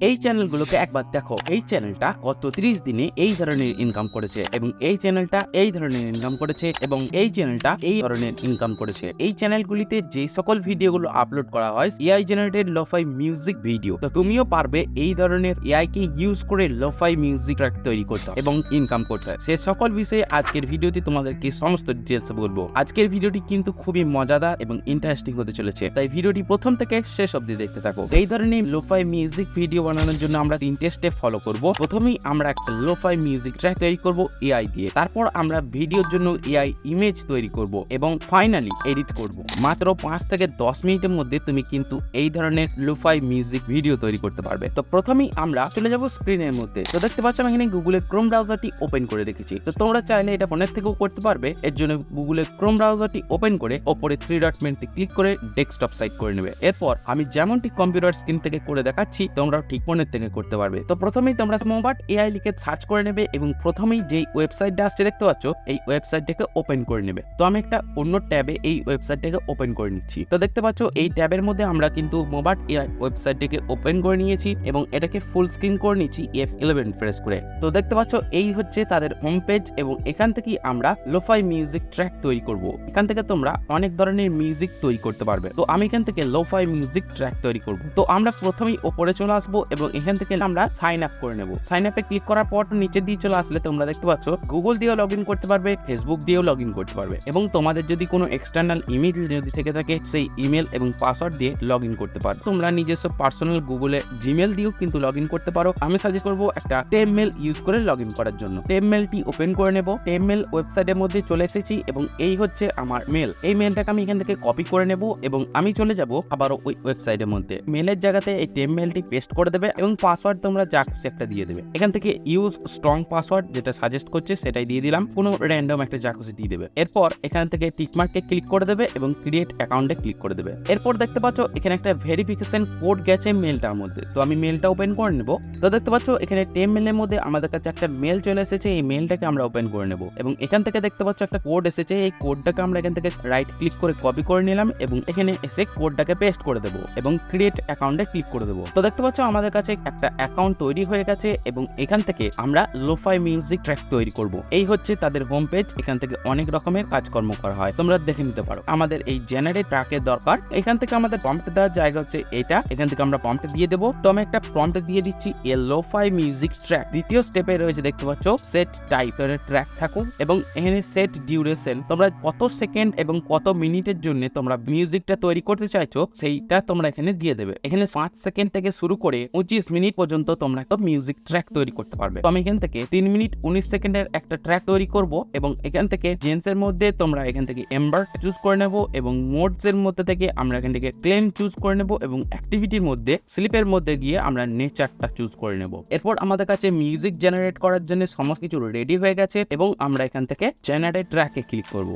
এই চ্যানেলগুলোকে একবার দেখো। এই চ্যানেলটা গত 30 দিনে এই ধরনের ইনকাম করেছে এবং এই চ্যানেলটা এই ধরনের ইনকাম করেছে এবং এই চ্যানেলটা এই ধরনের ইনকাম করেছে। এই চ্যানেলগুলিতে যে সকল ভিডিওগুলো আপলোড করা হয় AI generated lofi music video, তো তুমিও পারবে এই ধরনের এআই কে ইউজ করে লোফাই মিউজিক ট্র্যাক তৈরি করতে এবং ইনকাম করতে। সে সকল বিষয়ে আজকের ভিডিওতে তোমাদেরকে সমস্ত ডিটেইলস বলবো। আজকের ভিডিওটি কিন্তু খুবই মজাদার এবং ইন্টারেস্টিং হতে চলেছে, তাই ভিডিওটি প্রথম থেকে শেষ অবধি দেখতে থাকো। এই ধরনের লোফাই মিউজিক ভিডিও বানানোর জন্য আমরা 3টে স্টেপ ফলো করব। প্রথমেই আমরা একটা লোফাই মিউজিক ট্র্যাক তৈরি করব এআই দিয়ে, তারপর আমরা ভিডিওর জন্য এআই ইমেজ তৈরি করব এবং ফাইনালি এডিট করব। মাত্র 5 থেকে 10 মিনিটের মধ্যে তুমি কিন্তু এই ধরনের লোফাই মিউজিক ভিডিও তৈরি করতে পারবে। তো প্রথমেই আমরা চলে যাব স্ক্রিনের মধ্যে। তো দেখতে পাচ্ছ আমি এখানে গুগলের ক্রোম ব্রাউজারটি ওপেন করে রেখেছি। তো তোমরা চাইলে এটা ফোনের থেকেও করতে পারবে। এর জন্য গুগলের ক্রোম ব্রাউজারটি ওপেন করে ওপরে 3 ডট মেনুতে ক্লিক করে ডেস্কটপ সাইট করে নেবে। এরপর আমি যেমনটি কম্পিউটার স্ক্রিন থেকে করে দেখাচ্ছি তোমরাও ঠিক ফোনের থেকে করতে পারবে। তো প্রথমেই তোমরা মোবাট এআই লিখে সার্চ করে নেবে এবং প্রথমেই যেই ওয়েবসাইটটা আসছে দেখতে পাচ্ছ এই ওয়েবসাইটটাকে ওপেন করে নেবে। তো আমি একটা অন্য ট্যাবে এই ওয়েবসাইটটাকে ওপেন করে নিচ্ছি। তো দেখতে পাচ্ছ এই ট্যাবের মধ্যে আমরা কিন্তু মোবাট এআই ওয়েবসাইটটাকে ওপেন করে নিয়েছি এবং এটাকে ফুল স্ক্রিন করে নিচ্ছি F11 প্রেস করে। তো দেখতে পাচ্ছ এই হচ্ছে তাদের হোম পেজ এবং এখান থেকেই আমরা লোফাই মিউজিক ট্র্যাক তৈরি করব। এখান থেকে তোমরা অনেক ধরনের মিউজিক তৈরি করতে পারবে। তো আমি এখান থেকে লোফাই মিউজিক ট্র্যাক তৈরি করব। তো আমরা প্রথমেই উপরে চলে আসবো এবং এখান থেকে আমরা সাইন আপ করে নেব। সাইন আপে ক্লিক করার পর নিচে দিয়ে চলে আসলে তোমরা দেখতে পাচ্ছ গুগল দিয়েও লগ ইন করতে পারবে, ফেসবুক দিয়েও লগ ইন করতে পারবে এবং তোমাদের যদি কোনো এক্সটার্নাল ইমেল যদি থেকে থাকে সেই ইমেল এবং পাসওয়ার্ড দিয়ে লগ ইন করতে পারো। তোমরা নিজস্ব পার্সোনাল গুগলে জিমেল দিয়েও কিন্তু লগ ইন করতে পারো। আমি সাজেস্ট করবো একটা টেমমেল ইউজ করে লগ ইন করার জন্য। টেমমেলটি ওপেন করে নেব। টেমমেল ওয়েবসাইটের মধ্যে চলে এসেছি এবং এই হচ্ছে আমার মেল। এই মেলটাকে আমি এখান থেকে কপি করে নেব এবং আমি চলে যাব আবারও ওই ওয়েবসাইটের মধ্যে। মেলের জায়গাতে এই টেমমেলটি পেস্ট করে দেবে এবং পাসওয়ার্ড তোমরা যা খুশি একটা দিয়ে দেবে। এখান থেকে ইউজ স্ট্রং পাসওয়ার্ড যেটা সাজেস্ট করছে সেটাই দিয়ে দিলাম। কোনো র্যান্ডম একটা যা খুশি দিয়ে দেবে। এরপর এখান থেকে টিকমার্কে ক্লিক করে দেবে এবং ক্রিয়েট অ্যাকাউন্টে ক্লিক করে দেবে। এরপর দেখতে পাচ্ছ এখানে একটা ভেরিফিকেশন কোড গেছে মেলটার মধ্যে। তো আমি মেলটা ওপেন করে নেব। তো দেখতে পাচ্ছ এখানে টেমমেলের মধ্যে আমাদের কাছে একটা মেল চলে এসেছে। এই মেলটাকে আমরা ওপেন করে নেব এবং এখান থেকে দেখতে পাচ্ছ একটা কোড এসেছে। এই কোডটাকে আমরা এখান থেকে রাইট ক্লিক করে কপি করে নিলাম এবং এখানে এসে কোডটাকে পেস্ট করে দেবো এবং ক্রিয়েট অ্যাকাউন্টে ক্লিক করে দেবো। তো দেখতে পাচ্ছ আমাদের কাছে একটা অ্যাকাউন্ট তৈরি হয়ে গেছে এবং এখান থেকে আমরা লোফাই মিউজিক ট্র্যাক তৈরি করব। এই হচ্ছে তাদের হোম পেজ। এখান থেকে অনেক রকমের কাজকর্ম করা হয়, তোমরা দেখে নিতে পারো। আমাদের এই জেনারেট ট্র্যাকের দরকার। এখান থেকে আমাদের প্রম্পট দেওয়ার জায়গা হচ্ছে এটা। এখান থেকে আমরা প্রম্পট দিয়ে দেবো। তো আমি একটা প্রম্পট দিয়ে দিচ্ছি এ লোফাই মিউজিক ট্র্যাক। দ্বিতীয় স্টেপে রয়েছে দেখতে পাচ্ছ সেট টাইপের ট্র্যাক থাকুক এবং এখানে সেট ডিউরেশন, তোমরা কত সেকেন্ড এবং কত মিনিটের জন্য তোমরা মিউজিকটা তৈরি করতে চাইছো সেইটা তোমরা এখানে দিয়ে দেবে। এখানে 5 সেকেন্ড থেকে শুরু করে 25 মিনিট পর্যন্ত তোমরা একটা মিউজিক ট্র্যাক তৈরি করতে পারবে। তো আমি এখান থেকে 3 মিনিট 19 সেকেন্ডের একটা ট্র্যাক তৈরি করব এবং এখান থেকে জেন্সের মধ্যে তোমরা এখান থেকে এম্বার চুজ করে নেব এবং মোডস এর মধ্যে থেকে আমরা এখান থেকে ক্লেম চুজ করে নেব এবং অ্যাক্টিভিটির মধ্যে স্লিপের মধ্যে গিয়ে আমরা নেচারটা চুজ করে নেব। এরপর আমাদের কাছে মিউজিক জেনারেট করার জন্য সমস্ত কিছু রেডি হয়ে গেছে এবং আমরা এখান থেকে জেনারেট ট্র্যাকে ক্লিক করব।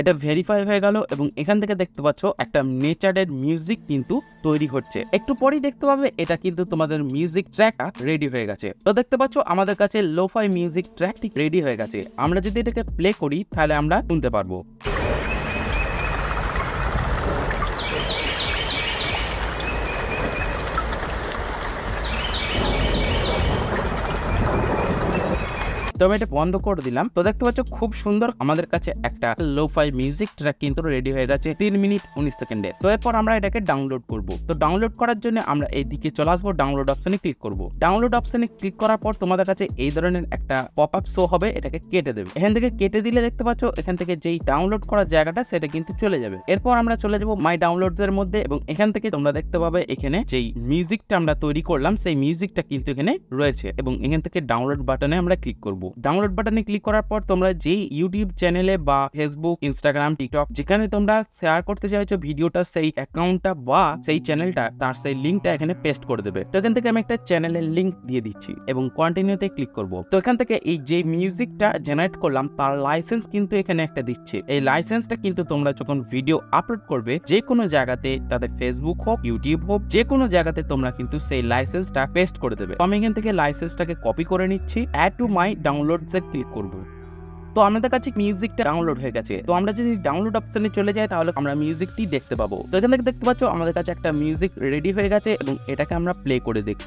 এটা ভেরিফাই হয়ে গেল এবং এখান থেকে দেখতে পাচ্ছ একটা নেচারের মিউজিক কিন্তু তৈরি হচ্ছে। একটু পরেই দেখতে পাবে এটা কিন্তু তোমাদের মিউজিক ট্র্যাকটা রেডি হয়ে গেছে। তো দেখতে পাচ্ছ আমাদের কাছে লোফাই মিউজিক ট্র্যাকটি রেডি হয়ে গেছে। আমরা যদি এটাকে প্লে করি তাহলে আমরা শুনতে পারবো। তো আমি এটা বন্ধ করে দিলাম। তো দেখতে পাচ্ছ খুব সুন্দর আমাদের কাছে একটা লোফাই মিউজিক ট্র্যাক কিন্তু রেডি হয়ে গেছে 3 মিনিট 19 সেকেন্ডে। তো এরপর আমরা এটাকে ডাউনলোড করব। তো ডাউনলোড করার জন্য আমরা এইদিকে চলে আসবো, ডাউনলোড অপশনে ক্লিক করব। ডাউনলোড অপশনে ক্লিক করার পর তোমাদের কাছে এই ধরনের একটা পপ আপ শো হবে, এটাকে কেটে দেবে। এখান থেকে কেটে দিলে দেখতে পাচ্ছ এখান থেকে যেই ডাউনলোড করার জায়গাটা সেটা কিন্তু চলে যাবে। এরপর আমরা চলে যাব মাই ডাউনলোডস এর মধ্যে এবং এখান থেকে তোমরা দেখতে পাবে এখানে যেই মিউজিকটা আমরা তৈরি করলাম সেই মিউজিকটা কিন্তু এখানে রয়েছে এবং এখান থেকে ডাউনলোড বাটনে আমরা ক্লিক করব। ডাউনলোড বাটনে ক্লিক করার পর তোমরা যেই ইউটিউব চ্যানেলে বা ফেসবুক, ইনস্টাগ্রাম, টিকটক যেখানে তোমরা শেয়ার করতে চাইছো ভিডিওটা সেই অ্যাকাউন্টটা বা সেই চ্যানেলটা তার সেই লিঙ্কটা এখানে পেস্ট করে দেবে। তো এখান থেকে আমি একটা চ্যানেলের লিঙ্ক দিয়ে দিচ্ছি এবং কন্টিনিউতে ক্লিক করব। তো এখান থেকে এই যে মিউজিকটা জেনারেট করলাম তার লাইসেন্স কিন্তু এখানে একটা দিচ্ছে। এই লাইসেন্সটা কিন্তু তোমরা যখন ভিডিও আপলোড করবে যে কোনো জায়গাতে, তাদের ফেসবুক হোক, ইউটিউব হোক, যে কোনো জায়গাতে তোমরা কিন্তু সেই লাইসেন্সটা পেস্ট করে দেবে। তো আমি এখান থেকে লাইসেন্সটাকে কপি করে নিচ্ছি, অ্যাড টু মাই ডাউনলোডস এ ক্লিক করব। তো তো আমাদের কাছে মিউজিকটা ডাউনলোড হয়ে গেছে। তো আমরা যদি ডাউনলোড অপশনে চলে যাই তাহলে আমরা মিউজিকটি দেখতে পাবো। তো এখান থেকে দেখতে পাচ্ছ আমাদের কাছে একটা মিউজিক রেডি হয়ে গেছে এবং এটাকে আমরা প্লে করে দেখি।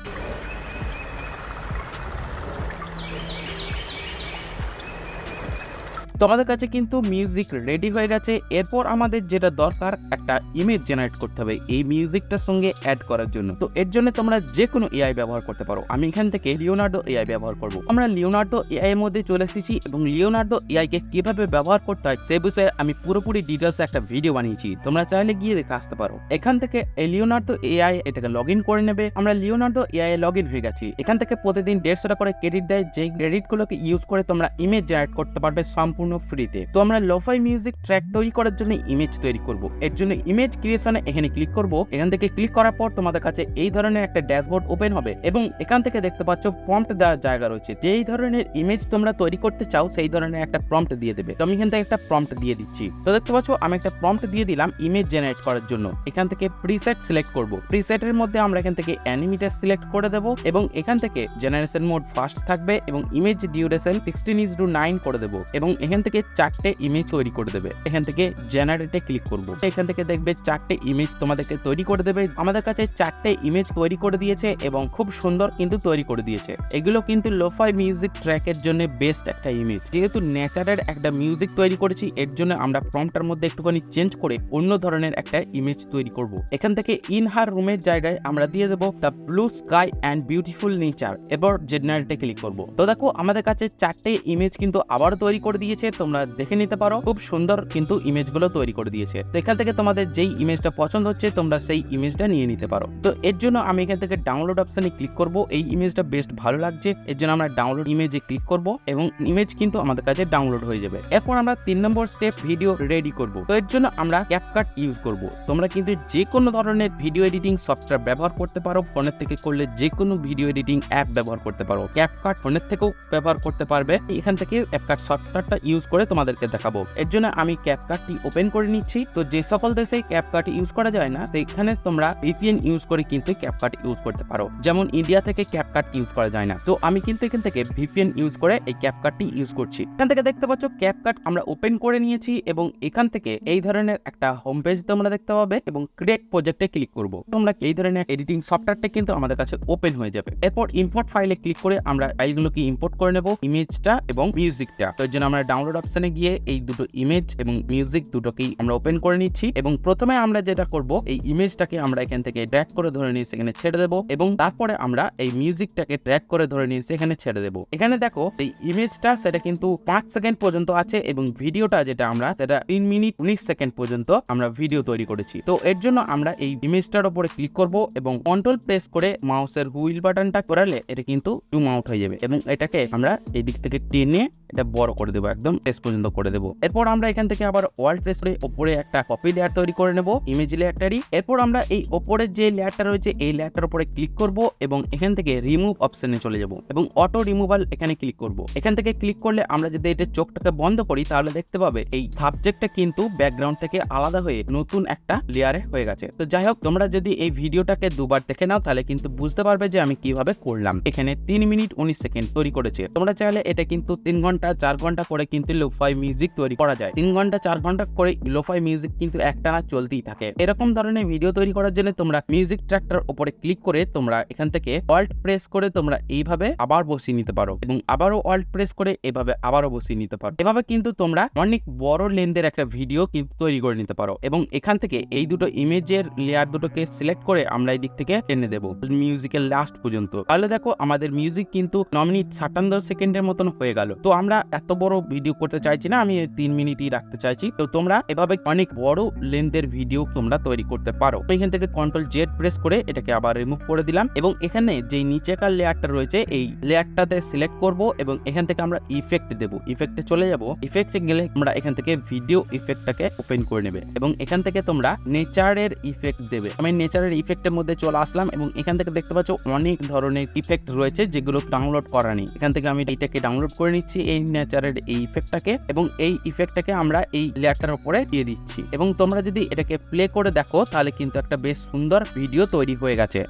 তো আমাদের কাছে কিন্তু মিউজিক রেডি হয়ে গেছে। এরপর আমাদের যেটা দরকার একটা ইমেজ জেনারেট করতে হবে এই মিউজিকটার সঙ্গে অ্যাড করার জন্য। তো এর জন্য তোমরা যে কোনো এআই ব্যবহার করতে পারো। আমি এখান থেকে লিওনার্ডো এআই ব্যবহার করব। আমরা লিওনার্ডো এআই এর মধ্যে চলে এসেছি এবং লিওনার্ডো এআই কে কিভাবে ব্যবহার করতে হয় সে বিষয়ে আমি পুরোপুরি ডিটেলসে একটা ভিডিও বানিয়েছি, তোমরা চাইলে গিয়ে দেখে আসতে পারো। এখান থেকে এই লিওনার্ডো এআই এটাকে লগ ইন করে নেবে। আমরা লিওনার্ডো এআই লগ ইন হয়ে গেছি। এখান থেকে প্রতিদিন 150 টাকা করে ক্রেডিট দেয়, যে ক্রেডিট গুলোকে ইউজ করে তোমরা ইমেজ জেনারেট করতে পারবে সম্পূর্ণ ফ্রিতে। তো আমরা লোফাই মিউজিক ট্র্যাক তৈরি করার জন্য ইমেজ তৈরি করব। এর জন্য ইমেজ ক্রিয়েশনে এখানে ক্লিক করব। এখান থেকে ক্লিক করার পর তোমাদের কাছে এই ধরনের একটা ড্যাশবোর্ড ওপেন হবে এবং এখান থেকে দেখতে পাচ্ছ প্রম্পট দেওয়ার জায়গা রয়েছে। যেই ধরনের ইমেজ তোমরা তৈরি করতে চাও সেই ধরনের একটা প্রম্পট দিয়ে দেবে। তো আমি এখান থেকে একটা প্রম্পট দিয়ে দিচ্ছি। তো দেখতে পাচ্ছ আমি একটা প্রম্পট দিয়ে দিলাম ইমেজ জেনারেট করার জন্য। এখান থেকে প্রিসেট সিলেক্ট করব। প্রিসেটের মধ্যে আমরা এখান থেকে অ্যানিমেটর সিলেক্ট করে দেব এবং এখান থেকে জেনারেশন মোড ফাস্ট থাকবে এবং ইমেজ ডিউরেশন 16:9 করে দেব এবং এখান থেকে 4টে ইমেজ তৈরি করে দেবে। এখান থেকে জেনারেটে ক্লিক করব। এখান থেকে দেখবে 4টে ইমেজ তোমাদেরকে তৈরি করে দেবে। আমাদের কাছে 4টে ইমেজ তৈরি করে দিয়েছে এবং খুব সুন্দর কিন্তু তৈরি করে দিয়েছে। এগুলো কিন্তু লোফাই মিউজিক ট্র্যাকের জন্য বেস্ট একটা ইমেজ। যেহেতু নেচারের একটা মিউজিক তৈরি করেছি এর জন্য আমরা প্রম্পটার মধ্যে একটুখানি চেঞ্জ করে অন্য ধরনের একটা ইমেজ তৈরি করব। এখান থেকে ইন হার রুমের জায়গায় আমরা দিয়ে দেবো the blue sky and beautiful nature. এবার জেনারেটে ক্লিক করব। তো দেখো আমাদের কাছে 4টে ইমেজ কিন্তু আবার তৈরি করে দিয়েছে, তোমরা দেখে নিতে পারো। খুব সুন্দর কিন্তু ইমেজগুলো তৈরি করে দিয়েছে। তো এখান থেকে তোমাদের যেই ইমেজটা পছন্দ হচ্ছে তোমরা সেই ইমেজটা নিয়ে নিতে পারো। তো এর জন্য আমি এখান থেকে ডাউনলোড অপশনে ক্লিক করব। এই ইমেজটা বেস্ট ভালো লাগছে এর জন্য আমরা ডাউনলোড ইমেজে ক্লিক করব এবং ইমেজ কিন্তু আমাদের কাছে ডাউনলোড হয়ে যাবে। এরপর আমরা 3 নম্বর স্টেপ ভিডিও রেডি করব। তো এর জন্য আমরা ক্যাপকাট ইউজ করব। তোমরা কিন্তু যে কোনো ধরনের ভিডিও এডিটিং সফটওয়্যার ব্যবহার করতে পারো। ফোনের থেকে করলে যে কোনো ভিডিও এডিটিং অ্যাপ ব্যবহার করতে পারো। ক্যাপকাট ফোনের থেকেও ব্যবহার করতে পারবে। এখান থেকে ক্যাপকাট সফটওয়্যারটা ইউজ করে তোমাদেরকে দেখাবো। এর জন্য আমি ক্যাপকাটটি ওপেন করে নিচ্ছি। তো যে সকল দেশে ক্যাপকাট ইউজ করা যায় না তো এখানে তোমরা ভিপিএন ইউজ করে কিন্তু ক্যাপকাট ইউজ করতে পারো। যেমন ইন্ডিয়া থেকে ক্যাপকাট ইউজ করা যায় না, তো আমি কিন্তু এখান থেকে ভিপিএন ইউজ করে এই ক্যাপকাটটি ইউজ করছি। এখান থেকে দেখতে পাচ্ছ ক্যাপকাট আমরা ওপেন করে নিয়েছি এবং এখান থেকে এই ধরনের একটা হোম পেজ তোমরা দেখতে পাবে এবং ক্রিয়েট প্রজেক্টে ক্লিক করব। তোমরা এই ধরনের এডিটিং সফটওয়্যারটা কিন্তু আমাদের কাছে ওপেন হয়ে যাবে। এরপর ইম্পোর্ট ফাইলে ক্লিক করে আমরা ফাইলগুলোকে ইম্পোর্ট করে নেব, ইমেজটা এবং মিউজিকটা। তো এর জন্য আমরা ডাউনলোড অপশনে গিয়ে এই দুটো ইমেজ এবং মিউজিক দুটোকেই আমরা ওপেন করে নিচ্ছি এবং প্রথমে আমরা যেটা করব এই ইমেজটাকে আমরা এখান থেকে ড্র্যাগ করে ধরে নিয়ে সেখানে ছেড়ে দেব এবং তারপরে আমরা এই মিউজিকটাকে ড্র্যাগ করে ধরে নিয়ে সেখানে ছেড়ে দেব। এখানে দেখো এই ইমেজটা সেটা কিন্তু 5 সেকেন্ড পর্যন্ত আছে এবং ভিডিওটা যেটা আমরা সেটা 3 মিনিট 19 সেকেন্ড পর্যন্ত আমরা ভিডিও তৈরি করেছি। তো এর জন্য আমরা এই ইমেজটার উপরে ক্লিক করব এবং কন্ট্রোল প্রেস করে মাউসের হুইল বাটনটা ঘোরালে এটা কিন্তু জুম আউট হয়ে যাবে এবং এটাকে আমরা এই দিক থেকে টেনে এটা বড় করে দেবো, একদম শেষ পর্যন্ত করে দেবো। এরপর আমরা এখান থেকে আবার ওয়ার্ল্ড প্রেস করে উপরে একটা কপি লেয়ার তৈরি করে নেব ইমেজ লেয়ারটারই। এরপর আমরা এই উপরের যে লেয়ারটা রয়েছে এই লেয়ারটার উপরে ক্লিক করব এবং এখান থেকে রিমুভ অপশনে চলে যাব এবং অটো রিমুভাল এখানে ক্লিক করব। এখান থেকে ক্লিক করলে আমরা যদি এটা চোখটাকে বন্ধ করি তাহলে দেখতে পাবে এই সাবজেক্টটা কিন্তু ব্যাকগ্রাউন্ড থেকে আলাদা হয়ে নতুন একটা লেয়ারে হয়ে গেছে। তো যাই হোক তোমরা যদি এই ভিডিওটাকে দুবার দেখে নাও তাহলে কিন্তু বুঝতে পারবে যে আমি কিভাবে করলাম। এখানে 3 মিনিট 19 সেকেন্ড তৈরি করেছে। তোমরা চাইলে এটা কিন্তু 3 ঘন্টা 4 ঘন্টা করে কিন্তু লোফাই মিউজিক তৈরি করা যায়। 3 ঘন্টা 4 ঘন্টা করে লোফাই মিউজিক কিন্তু একটানা চলতেই থাকে। এরকম ধরনের ভিডিও তৈরি করার জন্য তোমরা মিউজিক ট্র্যাকটার উপরে ক্লিক করে তোমরা এখান থেকে অল্ট প্রেস করে তোমরা এইভাবে আবার বসিয়ে নিতে পারো এবং আবারও অল্ট প্রেস করে এভাবে আবারও বসিয়ে নিতে পারো। এভাবে কিন্তু তোমরা অনেক বড় লেন্থের একটা ভিডিও কিন্তু তৈরি করে নিতে পারো এবং এখান থেকে এই দুটো ইমেজের লেয়ার দুটোকে সিলেক্ট করে আমরা এই দিক থেকে টেনে দেবো মিউজিকের লাস্ট পর্যন্ত। তাহলে দেখো আমাদের মিউজিক কিন্তু 9 মিনিট 57 সেকেন্ডের মতন হয়ে গেল। তো আমরা এত বড় ভিডিও করতে চাইছি না, আমি 3 মিনিটই রাখতে চাইছি। তো তোমরা এভাবে অনেক বড় লেন্থের ভিডিও তোমরা তৈরি করতে পারো। তো এখান থেকে কন্ট্রোল জেড প্রেস করে এটাকে আবার রিমুভ করে দিলাম এবং এখানে যে নিচেকার লেয়ারটা রয়েছে এই লেয়ারটাতে সিলেক্ট করব এবং এখান থেকে আমরা ইফেক্ট দেব। ইফেক্টে চলে যাব। ইফেক্টে গেলে আমরা এখান থেকে ভিডিও ইফেক্টটাকে ওপেন করে নেবে এবং এখান থেকে তোমরা নেচারের ইফেক্ট দেবে। আমি নেচারের ইফেক্টের মধ্যে চলে আসলাম এবং এখান থেকে দেখতে পাচ্ছ অনেক ধরনের ইফেক্ট রয়েছে যেগুলো ডাউনলোড করা নেই। এখান থেকে আমি এইটাকে ডাউনলোড করে নিচ্ছি এই নেচারের এই ইফেক্টটাকে এবং এই ইফেক্টটাকে আমরা এই লেয়ারটার উপরে দিয়ে দিচ্ছি এবং তোমরা যদি এটাকে প্লে করে দেখো তাহলে কিন্তু একটা বেশ সুন্দর ভিডিও তৈরি হয়ে গেছে।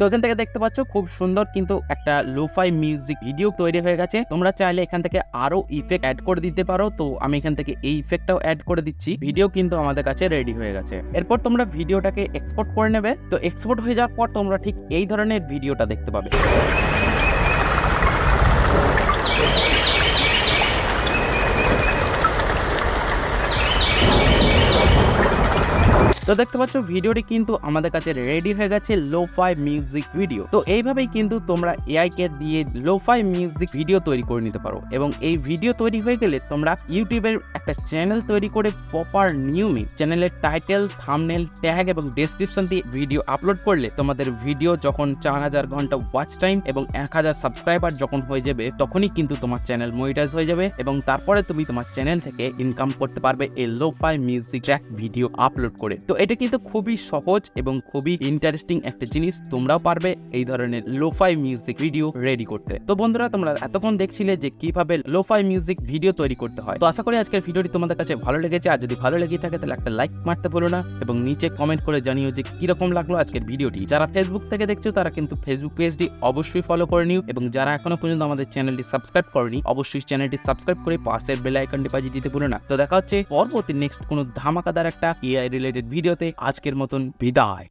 তো এখান থেকে দেখতে পাচ্ছ খুব সুন্দর কিন্তু একটা লোফাই মিউজিক ভিডিও তৈরি হয়ে গেছে। তোমরা চাইলে এখান থেকে আরো ইফেক্ট অ্যাড করে দিতে পারো। তো আমি এখান থেকে এই ইফেক্টটাও অ্যাড করে দিচ্ছি। ভিডিও কিন্তু আমাদের কাছে রেডি হয়ে গেছে। এরপর তোমরা ভিডিওটাকে এক্সপোর্ট করে নেবে। তো এক্সপোর্ট হয়ে যাওয়ার পর তোমরা ঠিক এই ধরনের ভিডিওটা দেখতে পাবে। তো দেখতে পাচ্ছ ভিডিওটি কিন্তু আমাদের কাছে রেডি হয়ে গেছে লোফাই মিউজিক ভিডিও। তো এইভাবেই কিন্তু তোমরা এআই কে দিয়ে লোফাই মিউজিক ভিডিও তৈরি করে নিতে পারো এবং এই ভিডিও তৈরি হয়ে গেলে তোমরা ইউটিউবের একটা চ্যানেল তৈরি করে প্রপার নিয়মে চ্যানেলের টাইটেল, থাম্বনেল, ট্যাগ এবং ডেসক্রিপশন দিয়ে ভিডিও আপলোড করলে তোমাদের ভিডিও যখন 4000 ঘন্টা ওয়াচ টাইম এবং 1000 সাবস্ক্রাইবার যখন হয়ে যাবে তখনই কিন্তু তোমার চ্যানেল মনিটাইজ হয়ে যাবে এবং তারপরে তুমি তোমার চ্যানেল থেকে ইনকাম করতে পারবে এই lofi music track video upload করে। তো এটা কিন্তু খুবই সহজ এবং খুবই ইন্টারেস্টিং একটা জিনিস। তোমরাও পারবে এই ধরনের লোফাই মিউজিক ভিডিও রেডি করতে। তো বন্ধুরা, তোমরা এতক্ষণ দেখছিলে যে কিভাবে লোফাই মিউজিক ভিডিও তৈরি করতে হয়। তো আশা করি আজকের ভিডিওটি তোমাদের কাছে ভালো লেগেছে। আর যদি ভালো লেগে থাকে তাহলে একটা লাইক মারতে ভুলো না এবং নিচে কমেন্ট করে জানিও যে কিরকম লাগলো আজকের ভিডিওটি। যারা ফেসবুক থেকে দেখছো তারা কিন্তু ফেসবুক পেজটি অবশ্যই ফলো করে নিও এবং যারা এখনো পর্যন্ত আমাদের চ্যানেলটি সাবস্ক্রাইব করনি অবশ্যই চ্যানেলটি সাবস্ক্রাইব করে পাশের বেল আইকনটি বাজিয়ে দিতে ভুলো না। তো দেখা হচ্ছে পরবর্তী নেক্সট কোনো ধামাকাদার একটা এআই রিলেটেড ভিডিওতে। আজকের মতন বিদায়।